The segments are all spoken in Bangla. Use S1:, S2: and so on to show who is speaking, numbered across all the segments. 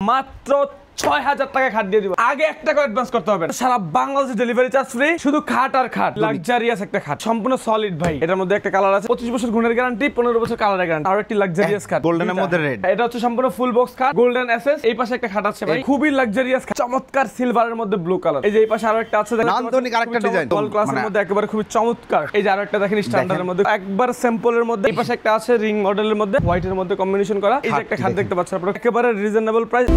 S1: মাত্র ৬,০০০ টাকা খাট দিয়ে দিব। আগে ১ টাকা অ্যাডভান্স করতে হবে না। সারা বাংলাদেশে ডেলিভারি চার্জ ফ্রি। শুধু খাট আর খাট, লাক্সারিয়াস একটা খাট, সম্পূর্ণ সলিড ভাই। এটার মধ্যে একটা কালার আছে, 25 বছর গুণের গ্যারান্টি, 15 বছর কালারের গ্যারান্টি। আর একটি লাক্সারিয়াস খাট
S2: গোল্ডেনের মধ্যে রেড।
S1: এটা হচ্ছে সম্পূর্ণ ফুল বক্স খাট, গোল্ডেন এসএস। এই পাশে একটা খাট আছে ভাই, খুবই লাক্সারিয়াস, চমৎকার সিলভারের মধ্যে ব্লু কালার। এই যে এই পাশে আরো একটা আছে,
S2: নান্দনিক আরেকটা ডিজাইন,
S1: অল ক্লাসের মধ্যে একেবারে খুবই চমৎকার। এই যে আরো একটা দেখেন স্ট্যান্ডার্ডের মধ্যে, একবার স্যাম্পলের মধ্যে। এই পাশে একটা আছে রিং মডেলের মধ্যে, হোয়াইটের মধ্যে কম্বিনেশন করা। এই যে একটা খাট দেখতে পাচ্ছেন আপনারা, একেবারে রিজনেবল প্রাইস।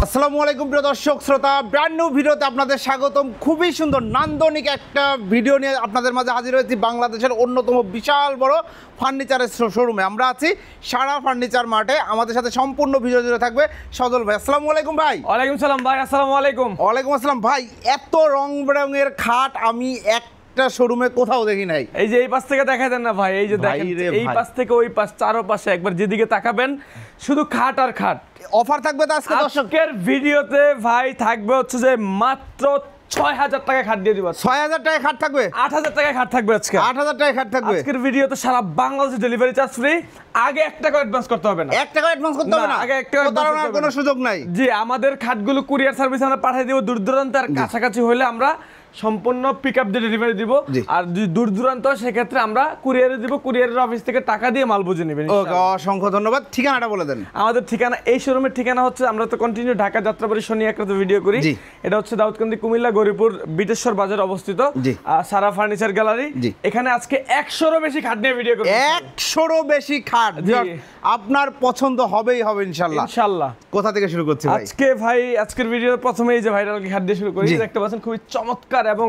S2: আসসালামু আলাইকুম প্রিয় দর্শক শ্রোতা, ব্র্যান্ড নিউ ভিডিওতে আপনাদের স্বাগতম। খুবই সুন্দর নান্দনিক একটা ভিডিও নিয়ে আপনাদের মাঝে হাজির হয়েছি। বাংলাদেশের অন্যতম বিশাল বড় ফার্নিচারের শোরুমে আমরা আছি, সারা ফার্নিচার মার্টে। আমাদের সাথে সম্পূর্ণ ভিডিও জুড়ে থাকবে সজল ভাই। আসসালামু আলাইকুম ভাই।
S1: ওয়ালাইকুম সালাম ভাই। আসসালামু আলাইকুম।
S2: ওয়ালাইকুম আসসালাম ভাই। এত রং বেরঙের খাট আমি একটা শোরুমে কোথাও দেখি নাই।
S1: এই যে এই পাশ থেকে দেখা দেন না ভাই, এই যে দেখেন, এই পাশ থেকে ওই পাশ, চারপাশে একবার যেদিকে তাকাবেন শুধু খাট আর খাট।
S2: অফার থাকবে তো আজকে
S1: দর্শকের ভিডিওতে ভাই, থাকবে হচ্ছে যে মাত্র ৬,০০০ টাকা খাট দিয়ে দিব।
S2: ৬,০০০ টাকা খাট থাকবে,
S1: ৮,০০০ টাকা খাট থাকবে আজকে।
S2: ৮,০০০ টাকা খাট থাকবে
S1: আজকের ভিডিওতে সারা বাংলাদেশে ডেলিভারি চার্জ ফ্রি। আগে ১ টাকা অ্যাডভান্স করতে হবে না।
S2: ১ টাকা অ্যাডভান্স করতে হবে না,
S1: আগে ১ টাকা
S2: প্রতারণার কোনো সুযোগ নাই।
S1: জি, আমাদের খাটগুলো কুরিয়ার সার্ভিস আমরা পাঠিয়ে দিব। দূর দূরান্ত আর কাছাকাছি হলে আমরা সম্পূর্ণ পিকআপ দিয়ে ডেলিভারি দিব। আর যদি দূর দূরান্ত সেক্ষেত্রে আমরা কুরিয়ারে দিব, কুরিয়ারের অফিস থেকে টাকা দিয়ে মাল বুঝে নেবেন।
S2: ওকে, অসংখ্য ধন্যবাদ। ঠিকানাটা বলে দেন।
S1: আমাদের ঠিকানা, এই শোরুমের ঠিকানা হচ্ছে, আমরা তো কন্টিনিউ ঢাকা যাত্রাবাড়ি শনি একরাতে ভিডিও করি। এটা হচ্ছে দাউদকান্দি, কুমিল্লা, গরিপুর, বিটেশ্বর বাজার অবস্থিত সারা ফার্নিচার গ্যালারি। এখানে আজকে ১০০রও বেশি খাট নিয়ে ভিডিও করি।
S2: ১০০রও বেশি খাট আপনার পছন্দ হবেই হবে ইনশাআল্লাহ।
S1: ইনশাআল্লাহ।
S2: কোথা থেকে শুরু করছি ভাই?
S1: আজকে ভাই, আজকের ভিডিওর প্রথমে এই যে ভাইরাল খাট দিয়ে শুরু করি। দেখতে পাচ্ছেন খুবই চমৎকার এবং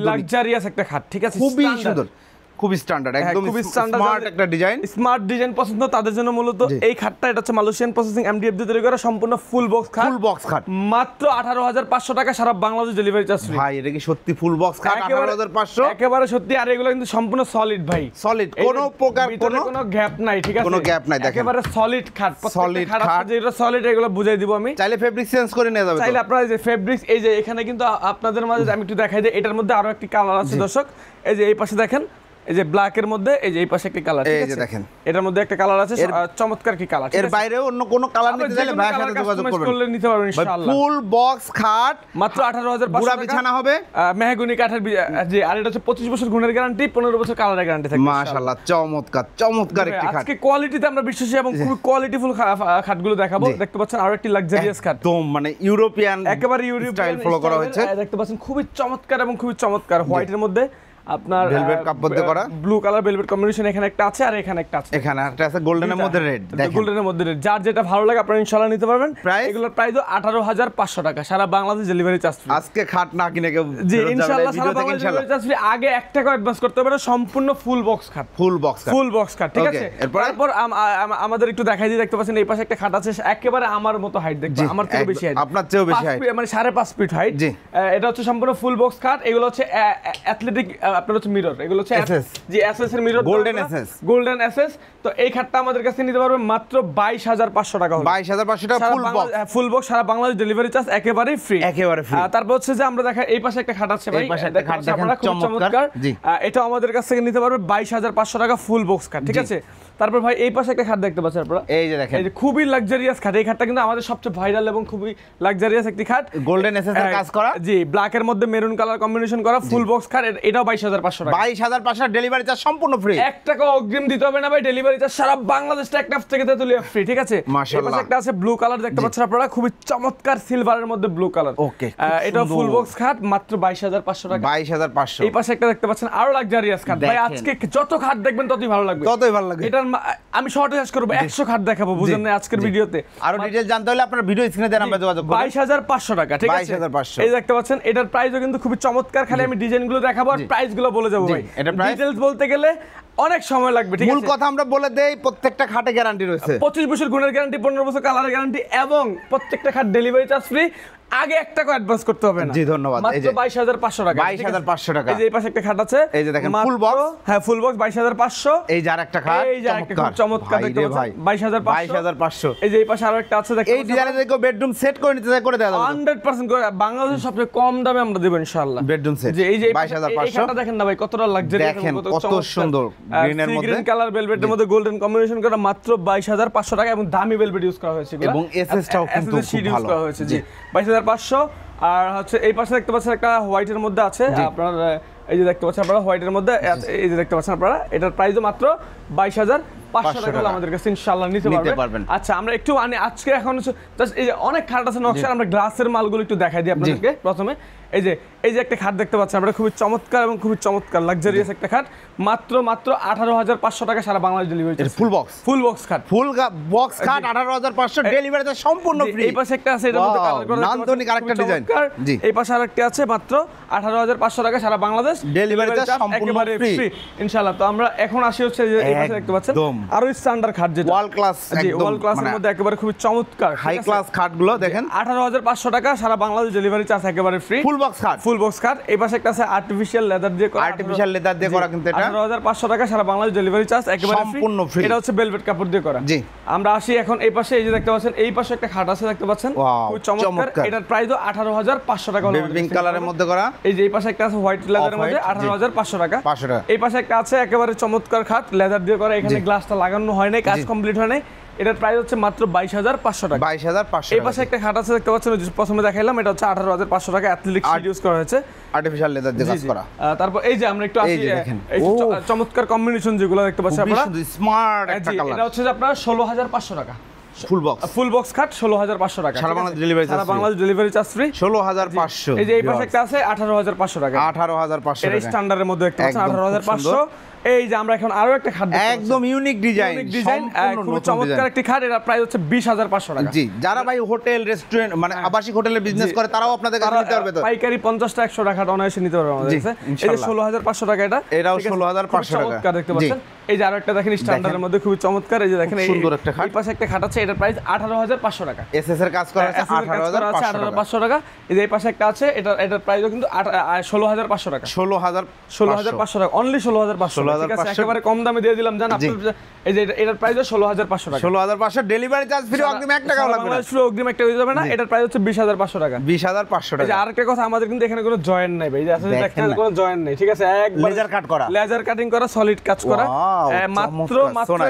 S1: লাক্সারিয়াস একটা খাট, ঠিক আছে?
S2: খুবই সুন্দর, খুবই স্ট্যান্ডার্ড, একদম স্মার্ট একটা ডিজাইন।
S1: স্মার্ট ডিজাইন পছন্দ তাদের জন্য মূলত এই খাটটা। এটা হচ্ছে মালয়েশিয়ান প্রসেসিং এমডিএফ দিয়ে তৈরি করা সম্পূর্ণ ফুল বক্স খাট।
S2: ফুল বক্স খাট
S1: মাত্র ১৮৫০০ টাকা, সারা বাংলাদেশ ডেলিভারি চার্জ ফ্রি।
S2: ভাই এটা কি সত্যি ফুল বক্স খাট? ১৮৫০০
S1: একেবারে সত্যি। আর এগুলো কিন্তু সম্পূর্ণ সলিড ভাই,
S2: সলিড, কোনো প্রকার কোনো
S1: গ্যাপ নাই, ঠিক আছে?
S2: কোনো গ্যাপ নাই, দেখেন
S1: একেবারে সলিড খাট।
S2: সলিড খাট,
S1: যেটা সলিড এগুলো বুঝাই দিব আমি।
S2: চাইলে ফেব্রিক চেঞ্জ করে নিয়ে যাবে,
S1: চাইলে আপনারা যে ফেব্রিক্স, এই যে এখানে কিন্তু আপনাদের মাঝে আমি একটু দেখাই দিই। এটার মধ্যে আরো একটি কালার আছে দর্শক, এই যে এই পাশে দেখেন, এই যে ব্ল্যাক এর মধ্যে এই যে এই পাশে একটা কালার, ঠিক আছে? দেখেন এটার মধ্যে একটা কালার আছে, চমৎকার কি কালার।
S2: এর বাইরে অন্য কোনো কালার নিতে চাইলে ভাইয়ের সাথে যোগাযোগ করবেন,
S1: নিতে পারবেন ইনশাআল্লাহ।
S2: ফুল বক্স খাট
S1: মাত্র ১৮৫০০
S2: পুরো বিছানা হবে
S1: মেহগনি কাঠের। জি, আর এটা হচ্ছে 25 বছর গুণের গ্যারান্টি, 15 বছর কালারের গ্যারান্টি থাকবে।
S2: মাশাআল্লাহ, চমৎকার চমৎকার একটি খাট।
S1: আজকে কোয়ালিটিতে আমরা বিশ্বাসী এবং খুব কোয়ালিটিফুল খাটগুলো দেখাবো। দেখতে পাচ্ছেন আরো একটি লাক্সারিয়াস খাট,
S2: একদম মানে ইউরোপিয়ান,
S1: একেবারে ইউরোপিয়ান
S2: স্টাইল ফলো করা হয়েছে।
S1: দেখতে পাচ্ছেন খুবই চমৎকার এবং খুবই চমৎকার, হোয়াইটের মধ্যে আপনার
S2: ভেলভেট কাপড় দিয়ে করা,
S1: ব্লু কালার ভেলভেট কম্বিনেশন। এখানে একটা আছে আর এখানে একটা আছে,
S2: এখানে একটা আছে গোল্ডেনের মধ্যে রেড। দেখেন
S1: গোল্ডেনের মধ্যে রেড, যার যেটা ভালো লাগে আপনারা ইনশাআল্লাহ নিতে পারবেন। এগুলোর প্রাইস ১৮৫০০ টাকা, সারা বাংলাদেশ ডেলিভারি চার্জ ফ্রি।
S2: আজকে খাট না কিনে কেউ,
S1: জি ইনশাআল্লাহ সারা বাংলাদেশ ডেলিভারি চার্জ ফ্রি। আগে ১ টাকা অ্যাডভান্স করতে হবে না, সম্পূর্ণ ফুল বক্স খাট।
S2: ফুল বক্স খাট,
S1: ফুল বক্স খাট, ঠিক আছে? তারপর আমাদের একটু দেখাই দিই। দেখতে পাচ্ছেন এই পাশে একটা খাট আছে, একেবারে আমার মতো হাইট, দেখবেন আমার থেকে বেশি হাইট,
S2: আপনার চেয়েও বেশি হাইট,
S1: মানে 5.5 ফিট হাইট। এটা হচ্ছে সম্পূর্ণ ফুল বক্স খাট। এগুলো হচ্ছে অ্যাথলেটিক, আপনার হচ্ছে মিরর, এগুলো হচ্ছে এসএস, জি এসএস এর mirror,
S2: golden SS,
S1: golden SS. তো এই খাটটা আমাদের কাছে নিতে পারবেন মাত্র ২২৫০০ টাকা।
S2: ২২৫০০ টাকা ফুল বক্স,
S1: ফুল বক্স, সারা বাংলাদেশ ডেলিভারি চার্জ একেবারে ফ্রি,
S2: একেবারে ফ্রি।
S1: তারপর হচ্ছে যে আমরা দেখা, এই পাশে একটা খাট আছে ভাই,
S2: এই পাশে একটা খাট দেখেন চমৎকার।
S1: এটা আমাদের কাছ থেকে নিতে পারবে ২২৫০০ টাকা ফুল বক্স খাট, ঠিক আছে? তারপর ভাই এই পাশে একটা খাট দেখতে পাচ্ছেন আপনারা, এই যে দেখেন, এই যে খুবই লাক্সারিয়াস খাট। এই খাটটা কিন্তু আমাদের সবচেয়ে ভাইরাল এবং খুবই লাক্সারিয়াস একটি খাট,
S2: গোল্ডেন এসএস এর কাজ করা,
S1: জি ব্ল্যাক এর মধ্যে মেরুন কালার কম্বিনেশন করা ফুল বক্স খাট। এটাও ২২৫০০ টাকা।
S2: ২২৫০০ ডেলিভারি চার্জ সম্পূর্ণ ফ্রি,
S1: ১ টাকা অগ্রিম দিতে হবে না ভাই, ডেলিভারি চার্জ সারা বাংলাদেশ টেকনাফ থেকে তেতুলিয়া ফ্রি, ঠিক আছে? এই পাশে একটা আছে ব্লু কালার, দেখতে পাচ্ছেন আপনারা, খুবই চমৎকার সিলভারের মধ্যে ব্লু কালার।
S2: ওকে,
S1: এটা ফুল বক্স খাট মাত্র ২২৫০০ টাকা।
S2: ২২৫০০।
S1: এই পাশে একটা দেখতে পাচ্ছেন আরো লাক্সারিয়াস খাট। ভাই আজকে যত খাট দেখবেন ততই ভালো লাগবে,
S2: ততই ভালো লাগবে।
S1: এটার আমি শর্টে শেষ করব, ১০০ খাট দেখাবো, বুঝেন না? আজকের ভিডিওতে
S2: আরো ডিটেইলস জানতে হলে আপনার ভিডিও স্ক্রিনে দেন, আমরা যোগাযোগ করব।
S1: ২২৫০০ টাকা, ঠিক আছে?
S2: ২২৫০০।
S1: এই দেখতে পাচ্ছেন, এটার প্রাইসও কিন্তু খুবই চমৎকার। খালি আমি ডিজাইনগুলো দেখাবো আর প্রাইসগুলো বলে যাবো ভাই।
S2: এটা
S1: ডিটেইলস বলতে গেলে অনেক সময় লাগবে, ঠিক আছে?
S2: মূল কথা আমরা বলে দেই, প্রত্যেকটা খাটে গ্যারান্টি রয়েছে,
S1: 25 বছর গুণের গ্যারান্টি, 15 বছর কালারের গ্যারান্টি, এবং প্রত্যেকটা খাট ডেলিভারি চার্জ ফ্রি। আগে ১ টাকা অ্যাডভান্স করতে হবে না।
S2: জি ধন্যবাদ।
S1: এই যে ২২৫০০ টাকা,
S2: ২২৫০০ টাকা।
S1: এই যে এই পাশে একটা খাট আছে,
S2: এই যে দেখেন ফুল বক্স,
S1: হ্যাঁ ফুল বক্স ২২৫০০।
S2: এই যে আরেকটা খাট,
S1: এই যে আরেকটা খুব চমৎকার, দেখতে পাচ্ছেন ২২৫০০। এই যে এই পাশে আরো একটা আছে, দেখেন
S2: এই ডিজাইনে দেখো বেডরুম সেট করে নিতে চাই করে দেওয়া যাবে
S1: 100% করে। বাংলাদেশের সবচেয়ে কম দামে আমরা দেব ইনশাআল্লাহ
S2: বেডরুম সেট।
S1: যে এই যে
S2: ২২৫০০।
S1: এই খাটটা দেখেন না ভাই, কতটা লাক্সারি,
S2: দেখেন কত সুন্দর, গ্রিনের মধ্যে
S1: গ্রিন কালার ভেলভেটের মধ্যে গোল্ডেন কম্বিনেশন করা মাত্র 22,500 টাকা এবং দামি ভেলভেট ইউজ করা হয়েছে
S2: এবং এসএসটাও কিন্তু খুব ভালো
S1: করা হয়েছে জি 22,500। আর হচ্ছে এই পাশে দেখতে পাচ্ছেন একটা হোয়াইটের মধ্যে আছে আপনার, এই যে দেখতে পাচ্ছেন আপনারা হোয়াইটের মধ্যে, এই যে দেখতে পাচ্ছেন আপনারা, এটার প্রাইসও মাত্র 22,500 টাকা হলে আমাদের কাছে ইনশাআল্লাহ নিতে পারবেন। আচ্ছা আমরা একটু আজকে এখন হচ্ছে জাস্ট এই যে অনেক খাট আছে নকশার, আমরা গ্লাসের মালগুলো একটু দেখাই দিই আপনাদেরকে প্রথমে। এই যে একটা খাট দেখতে পাচ্ছেন আপনারা, খুবই চমৎকার এবং খুবই চমৎকার লাক্সারিয়াস একটা খাট, মাত্র 18,500 টাকা সারা বাংলাদেশ ডেলিভারি।
S2: ফুল বক্স খাট 18,500 ডেলিভারিতে সম্পূর্ণ ফ্রি।
S1: এই পাশে একটা আছে, এটার মধ্যে কালার করা
S2: নান্দনিক আরেকটা ডিজাইন।
S1: জি এই পাশে আরেকটা আছে, মাত্র 18,500 টাকা সারা বাংলাদেশ
S2: ডেলিভারিতে সম্পূর্ণ ফ্রি
S1: ইনশাআল্লাহ। তো আমরা এখন আসি হচ্ছে যে এই পাশে দেখতে পাচ্ছেন আরো স্ট্যান্ডার্ড খাট, যেটা
S2: ওয়াল ক্লাস, একদম
S1: ওয়াল ক্লাসের মধ্যে একেবারে খুবই চমৎকার
S2: হাই ক্লাস খাটগুলো দেখেন।
S1: 18,500 টাকা সারা বাংলাদেশ ডেলিভারি চার্জ একেবারে ফ্রি।
S2: ফুল বক্স খাট।
S1: এই পাশে একটা আছে আর্টিফিশিয়াল লেদার দিয়ে করা, কিন্তু এটা 18,500 টাকা সারা বাংলাদেশ ডেলিভারি চার্জ একেবারে
S2: সম্পূর্ণ ফ্রি।
S1: এটা হচ্ছে ভেলভেট কাপড় দিয়ে করা। জি আমরা আসি এখন এই পাশে, এই যে দেখতে পাচ্ছেন এই পাশে একটা খাট আছে দেখতে পাচ্ছেন, খুব চমৎকার। এটার প্রাইসও 18,500 টাকা হলো,
S2: পিঙ্ক কালারের মধ্যে করা।
S1: এই যে এই পাশে একটা আছে হোয়াইট লেদারের মধ্যে 18,500 টাকা। এই পাশে একটা আছে একেবারে চমৎকার খাট লেদার দিয়ে করা, এখানে গ্লাসটা লাগানো হয় নাই, কাজ কমপ্লিট হয় নাই। এটার প্রাইস হচ্ছে মাত্র 22,500 টাকা।
S2: 22,500।
S1: এই পাশে একটা খাট আছে দেখতে পাচ্ছেন, প্রথমে দেখাইলাম, এটা হচ্ছে 18,500 টাকা, অ্যাথলেটিক শীট ইউজ করা হয়েছে,
S2: আর্টিফিশিয়াল লেদার দিয়ে কাজ করা।
S1: তারপর এই যে আমরা একটু আসি চমৎকার কম্বিনেশন যেগুলো দেখতে পাচ্ছেন আপনারা,
S2: স্মার্ট একটা কালার।
S1: এটা হচ্ছে যে আপনারা 16,500 টাকা
S2: ফুল বক্স
S1: খাট 16,500 টাকা
S2: সারা বাংলাদেশ ডেলিভারি চার্জ,
S1: সারা বাংলাদেশ ডেলিভারি চার্জ ফ্রি
S2: 16,500।
S1: এই যে এই পাশে একটা আছে 18,500 টাকা,
S2: 18,500
S1: টাকা, এই স্ট্যান্ডার্ডের মধ্যে দেখতে পাচ্ছেন 18,500। এই যে আমরা এখন আরো একটা খাট
S2: একদম ইউনিক ডিজাইন,
S1: খুব চমৎকার একটি খাট, এর প্রাইস হচ্ছে 20,500 টাকা।
S2: জি যারা ভাই হোটেল রেস্টুরেন্ট মানে আবাসিক হোটেলে বিজনেস করে তারাও আপনাদের কাছে নিতে পারবে। তো
S1: পাইকারি 50 টাকা 100 টাকা অনায়াসে নিতে পারবে আমাদের কাছে। এই যে 16,500 টাকা,
S2: এটাও 16,500 টাকা।
S1: চমৎকার দেখতে পাচ্ছেন। এই যে আরো একটা দেখেন স্ট্যান্ডার্ডের মধ্যে খুবই চমৎকার, এই যে দেখেন
S2: সুন্দর একটা খাট।
S1: এই পাশে একটা খাট আছে, এটার প্রাইস 18,500 টাকা।
S2: এসএস এর কাজ করা আছে
S1: 18,500 টাকা। এই যে এই পাশে একটা আছে, এটার প্রাইসও কিন্তু 16,500 টাকা। 16,500 টাকা, অনলি 16,500। ঠিক আছে, একেবারে কম দামে দিয়ে দিলাম জান আপনাদের। এই যে এটার প্রাইসও 16,500 টাকা।
S2: 16,500 ডেলিভারি চার্জ ফ্রি, অগ্রিম 1 টাকাও লাগবে না।
S1: অগ্রিম 1 টাকা দিতে হবে না। এটার প্রাইস হচ্ছে 20,500 টাকা।
S2: 20,500 টাকা।
S1: এই যে আরেকটা কথা, আমাদের কিন্তু এখানে কোনো জয়েন্ট নাই ভাই, এই যে আসলে দেখেন কোনো জয়েন্ট নেই, ঠিক আছে, একবার
S2: লেজার কাট করা,
S1: লেজার কাটিং করা, সলিড কাজ করা, মাত্র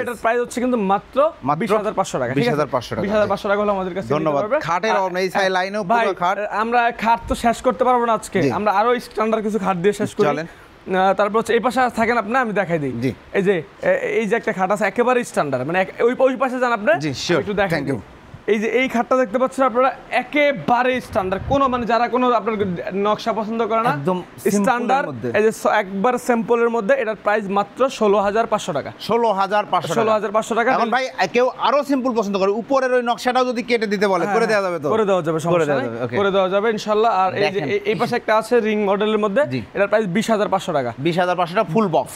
S1: এটার প্রাইস হচ্ছে কিন্তু মাত্র 20,500 টাকা।
S2: 20,500 টাকা,
S1: 20,500 টাকা হলে আমাদের কাছে
S2: ধন্যবাদ। খাটের এই সাই লাইনেও পুরো খাট,
S1: আমরা খাট তো শেষ করতে পারবো না আজকে, আমরা আরো স্ট্যান্ডার্ড কিছু খাট দিয়ে শেষ করি। তারপর হচ্ছে এই পাশে থাকেন আপনি, আমি দেখাই দিই। এই যে একটা খাট আছে একেবারে স্ট্যান্ডার্ড, মানে ওই পাশে যান আপনি, একটু দেখাই দিই। এই যে এই খাটটা দেখতে পাচ্ছেন আপনারা, একেবারে স্ট্যান্ডার্ড, কোনো মানে যারা কোনো আপনার নকশা পছন্দ করে না,
S2: একদম
S1: স্ট্যান্ডার্ড, এই যে একবার স্যাম্পলের মধ্যে, এটার প্রাইস মাত্র 16,500 টাকা। 16,500 টাকা।
S2: এখন ভাই কেউ আরো সিম্পল পছন্দ করে, উপরের ওই নকশাটাও যদি কেটে দিতে বলে করে দেওয়া যাবে, তো
S1: করে দেওয়া যাবে, করে দেওয়া যাবে ইনশাআল্লাহ। আর এই যে এই পাশে একটা আছে রিং মডেলের মধ্যে, এটার প্রাইস 20,500 টাকা।
S2: 20,500 টাকা ফুল বক্স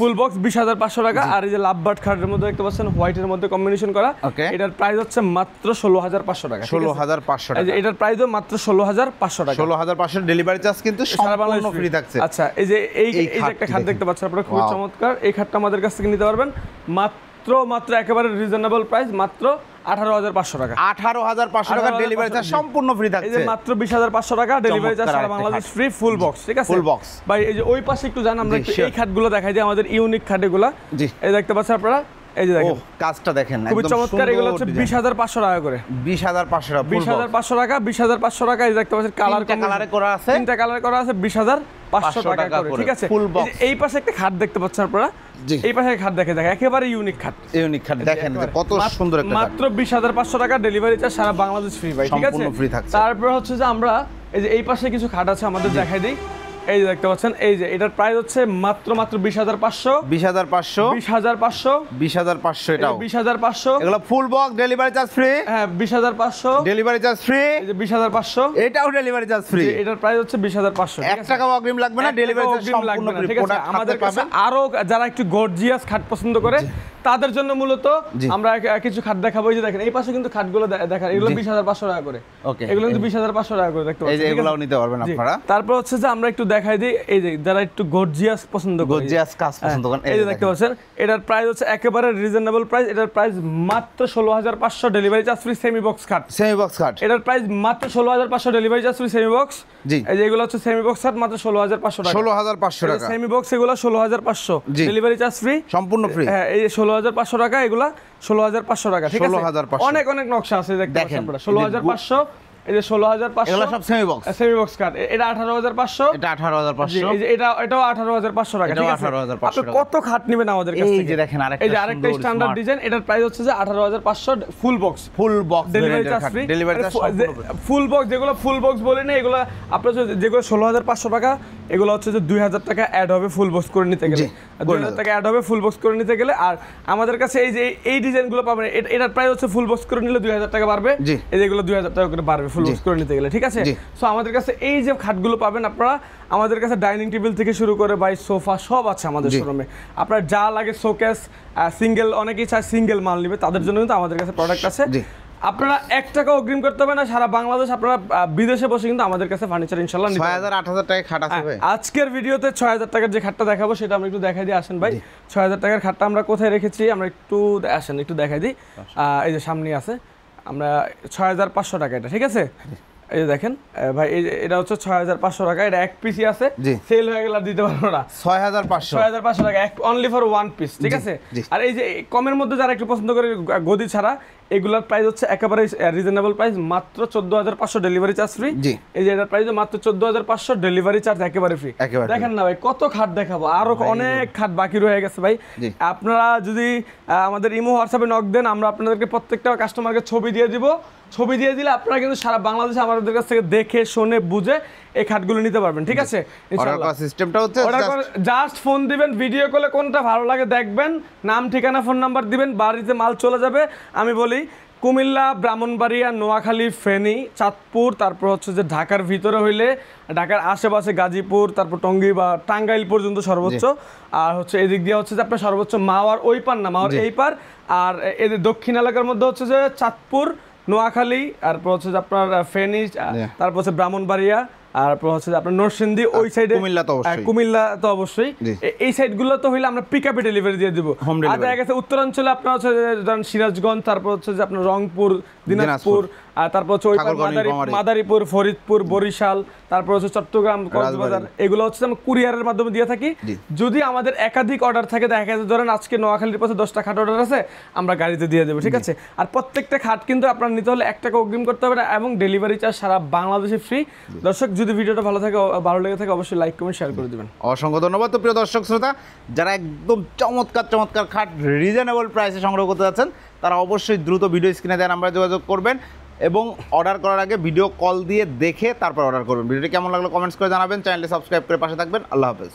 S2: 20,500
S1: টাকা। আর এই যে লাভবার্ড খাটের মধ্যে দেখতে পাচ্ছেন হোয়াইটের মধ্যে কম্বিনেশন করা, এটার প্রাইস হচ্ছে মাত্র 16,500 টাকা।
S2: 16,500 টাকা।
S1: এটার প্রাইসও মাত্র 16,500 টাকা।
S2: 16,500 ডেলিভারি চার্জ কিন্তু সম্পূর্ণ ফ্রি থাকছে।
S1: আচ্ছা এই যে এই যে একটা খাট দেখতে পাচ্ছেন আপনারা, খুব চমৎকার। এই খাটটা আমাদের কাছ থেকে নিতে পারবেন মাত্র একেবারে রিজনেবল প্রাইস, মাত্র 18,500 টাকা।
S2: 18,500 টাকা ডেলিভারি চার্জ সম্পূর্ণ ফ্রি থাকছে।
S1: এই যে মাত্র 20,500 টাকা ডেলিভারি চার্জ সারা বাংলাদেশ ফ্রি, ফুল বক্স, ঠিক আছে,
S2: ফুল বক্স।
S1: ভাই এই যে ওই পাশে একটু জান, আমরা একটু এই খাটগুলো দেখাই দিই, আমাদের ইউনিক খাটগুলো। এই দেখতে পাচ্ছেন আপনারা, এই যে দেখেন
S2: কাজটা দেখেন,
S1: খুব চমৎকার। এগুলো হচ্ছে 20,500 টাকা করে।
S2: 20,500 টাকা,
S1: 20,500 টাকা, 20,500 টাকা। এই দেখতে পাচ্ছেন
S2: কালারে করা আছে,
S1: 3টা কালারে করা আছে, 20,500 টাকা করে, ঠিক আছে। এই পাশে একটা খাট দেখতে পাচ্ছেন আপনারা, এই পাশে খাট দেখে একেবারে ইউনিক খাট,
S2: দেখেন কত সুন্দর একটা খাট।
S1: মাত্র 20,500 টাকা ডেলিভারি চার্জ সারা বাংলাদেশ ফ্রি ভাই, ঠিক আছে। তারপর হচ্ছে যে আমরা এই যে এই পাশে কিছু খাট আছে আমাদের দেখাই দিই। এই যে দেখতে পাচ্ছেন, এই যে এটার প্রাইস হচ্ছে মাত্র 20,500।
S2: 20,500 এটাও
S1: 20,500।
S2: এগুলো full box delivery charge free.
S1: হ্যাঁ 20,500
S2: ডেলিভারি চার্জ ফ্রি।
S1: এই যে 20,500
S2: এটাও ডেলিভারি চার্জ ফ্রি।
S1: এটার প্রাইস হচ্ছে 20,500।
S2: 1 টাকাও অগ্রিম লাগবে না, ডেলিভারি চার্জ সম্পূর্ণ ফ্রি।
S1: ঠিক আছে, আমাদের কাছে আরো যারা একটু গর্জিয়াস খাট পছন্দ করে তাদের জন্য মূলত
S2: জি।
S1: আমরা কিছু খাট দেখাবো। এই যে দেখেন এই পাশে কিন্তু খাটগুলো দেখেন, এগুলো 20,500 টাকা করে।
S2: ওকে,
S1: এগুলো কিন্তু 20,500 টাকা করে দেখতে
S2: এই
S1: পাচ্ছেন,
S2: যে
S1: ঠিক আছে?
S2: এগুলাও নিতে পারবেন
S1: জি।
S2: আপনারা।
S1: তারপর হচ্ছে যে আমরা একটু দেখাই দিই, এই যে যারা একটু গর্জিয়াস পছন্দ করে,
S2: গর্জিয়াস কাজ পছন্দ করেন,
S1: এই যে দেখতে পাচ্ছেন, এটার প্রাইস হচ্ছে একেবারে রিজনেবল প্রাইস। এটার প্রাইস মাত্র 16,500, delivery charge free, semi box খাট।
S2: সেমি বক্স খাট
S1: এটার প্রাইস মাত্র 16,500, delivery charge free, semi box.
S2: জি।
S1: এই যে এগুলো হচ্ছে সেমি বক্স খাট, মাত্র 16,500 টাকা।
S2: 16,500 টাকা
S1: সেমি বক্স এগুলো 16,500,
S2: জি।
S1: ডেলিভারি চার্জ ফ্রি,
S2: সম্পূর্ণ ফ্রি।
S1: হ্যাঁ এই যে 16,500 টাকা, এগুলা 16,500 টাকা, ঠিক আছে?
S2: 16,500
S1: অনেক অনেক নকশা আছে দেখতে
S2: দেখেন,
S1: পাচ্ছেন আপনারা। 16,500, এই যে 16,500,
S2: এগুলো সব semi box.
S1: Semi box cut. এটা 18,500,
S2: এটা 18,500।
S1: এই যে এটাও 18,500 টাকা,
S2: এটাও
S1: ঠিক আছে?
S2: 18,500
S1: আপনি কত খাট নেবেন আমাদের কাছ
S2: এই
S1: থেকে?
S2: যে দেখেন আরেকটা
S1: এই যে আরেকটা
S2: সুন্দর
S1: স্ট্যান্ডার্ড
S2: smart
S1: ডিজাইন, এটার প্রাইস হচ্ছে যে 18,500, full box.
S2: Full box
S1: delivery charge free,
S2: delivery charge
S1: full box. যেগুলো ফুল বক্স বলি না, এগুলো আপনার যেগুলো 16,500 টাকা, এগুলো হচ্ছে যে 2,000 টাকা অ্যাড হবে ফুল বক্স করে নিতে গেলে।
S2: জি,
S1: 2,000 টাকা অ্যাড হবে ফুল বক্স করে নিতে গেলে। আর আমাদের কাছে এই যে এই ডিজাইনগুলো পাবেন, এটার প্রাইস হচ্ছে ফুল বক্স করে নিলে 2,000 টাকা বাড়বে।
S2: জি।
S1: এই যেগুলো 2,000 টাকা করে বাড়বে ফুল বক্স করে নিতে গেলে, ঠিক আছে?
S2: জি।
S1: সো আমাদের কাছে এই যে খাটগুলো পাবেন আপনারা, আমাদের কাছে ডাইনিং টেবিল থেকে শুরু করে বাই সোফা সব আছে আমাদের
S2: জি।
S1: শোরুমে। আপনার যা লাগে শোকেস, সিঙ্গেল, অনেকেই চায় সিঙ্গেল মাল নিবে, তাদের জন্য কিন্তু আমাদের কাছে প্রোডাক্ট আছে।
S2: জি।
S1: আপনারা 1 টাকা অগ্রিম করতে হবে না, সারা বাংলাদেশ আপনারা বিদেশে বসে কিন্তু আমাদের কাছে ফার্নিচার ইনশাআল্লাহ নিতে পারবেন।
S2: 6,000 8,000 টাকা খাট আছে ভাই।
S1: আজকের ভিডিওতে 6,000 টাকার যে খাটটা দেখাবো সেটা আমরা একটু দেখাই দিই, আসেন ভাই। 6,000 টাকার খাটটা আমরা কোথায় রেখেছি আমরা একটু আসেন একটু দেখাই দিই। এই যে সামনে আছে, আমরা 6,500 টাকা এটা, ঠিক আছে? এই যে দেখেন ভাই, এই যে এটা হচ্ছে 6,500 টাকা, এটা এক পিসই আছে,
S2: জি।
S1: সেল হয়ে গেলে আর দিতে পারবো না।
S2: 6,500
S1: 6,500 টাকা অনলি ফর ওয়ান পিস, ঠিক
S2: জি,
S1: আছে?
S2: জি।
S1: আর এই যে কমের মধ্যে যারা একটু পছন্দ করে গদি ছাড়া, এগুলোর প্রাইস হচ্ছে একেবারে রিজনেবল প্রাইস, মাত্র 14,500, ডেলিভারি চার্জ ফ্রি।
S2: জি।
S1: এই যে এটার প্রাইস মাত্র 14,500, ডেলিভারি চার্জ একেবারে ফ্রি।
S2: একেবারে
S1: দেখেন না ভাই, কত খাট দেখাবো, আরো অনেক খাট বাকি রয়ে গেছে ভাই।
S2: জি।
S1: আপনারা যদি আমাদের ইমো হোয়াটসঅ্যাপে নক দেন, আমরা আপনাদেরকে প্রত্যেকটা কাস্টমারকে ছবি দিয়ে দিব। ছবি দিয়ে দিলে আপনারা কিন্তু সারা বাংলাদেশে আমাদের কাছ থেকে দেখে শুনে বুঝে এই খাটগুলো নিতে পারবেন, ঠিক আছে?
S2: অর্ডার করার সিস্টেমটা হচ্ছে
S1: জাস্ট ফোন দিবেন, ভিডিও কলে কোনটা ভালো লাগে দেখবেন, নাম ঠিকানা ফোন নাম্বার দিবেন, বাড়িতে মাল চলে যাবে। আমি বলি কুমিল্লা, ব্রাহ্মণবাড়িয়া, নোয়াখালী, ফেনী, চাঁদপুর, তারপর হচ্ছে যে ঢাকার ভিতরে হইলে ঢাকার আশেপাশে গাজীপুর, তারপর টঙ্গী বা টাঙ্গাইল পর্যন্ত সর্বোচ্চ। আর হচ্ছে এদিক দিয়ে হচ্ছে যে আপনার সর্বোচ্চ মাওয়ার ওই পার না, মাওয়ার এই পার। আর এদের দক্ষিণ এলাকার মধ্যে হচ্ছে যে চাঁদপুর, নোয়াখালী, তারপর হচ্ছে যে আপনার ফেনী, তারপর হচ্ছে ব্রাহ্মণবাড়িয়া, আর হচ্ছে যে আপনার নরসিংদী ওই সাইডে, কুমিল্লা তো অবশ্যই। এই সাইডগুলো তো হইলে আমরা পিকআপে ডেলিভারি দিয়ে দিব। আর দেখা গেছে উত্তরাঞ্চলে আপনার হচ্ছে ধরেন সিরাজগঞ্জ, তারপর হচ্ছে যে আপনার রংপুর, দিনাজপুর, আর তারপর হচ্ছে ওই মাদারীপুর, ফরিদপুর, বরিশাল, তারপর হচ্ছে চট্টগ্রাম, কক্সবাজার, এগুলো হচ্ছে আমরা কুরিয়ারের মাধ্যমে দিয়ে থাকি। যদি আমাদের একাধিক অর্ডার থাকে, দেখা গেছে ধরেন আজকে নোয়াখালীর পাশে 10টা খাট অর্ডার আছে, আমরা গাড়িতে দিয়ে দেবো, ঠিক আছে? আর প্রত্যেকটা খাট কিন্তু আপনার নিতে হলে 1 টাকা অগ্রিম করতে হবে না, এবং ডেলিভারি চার্জ সারা বাংলাদেশে ফ্রি। দর্শক, যদি ভিডিওটা ভালো লেগে থাকে অবশ্যই লাইক কমেন্ট শেয়ার করে দিবেন।
S2: অসংখ্য ধন্যবাদ। তো প্রিয় দর্শক শ্রোতা, যারা একদম চমৎকার খাট রিজনেবল প্রাইসে সংগ্রহ করতে যাচ্ছেন, তারা অবশ্যই দ্রুত ভিডিও স্ক্রিনে দেওয়া নাম্বারে যোগাযোগ করবেন এবং অর্ডার করার আগে ভিডিও কল দিয়ে দেখে তারপর অর্ডার করবেন। ভিডিওটি কেমন লাগলো কমেন্টস করে জানাবেন, চ্যানেলটি সাবস্ক্রাইব করে পাশে থাকবেন। আল্লাহ হাফেজ।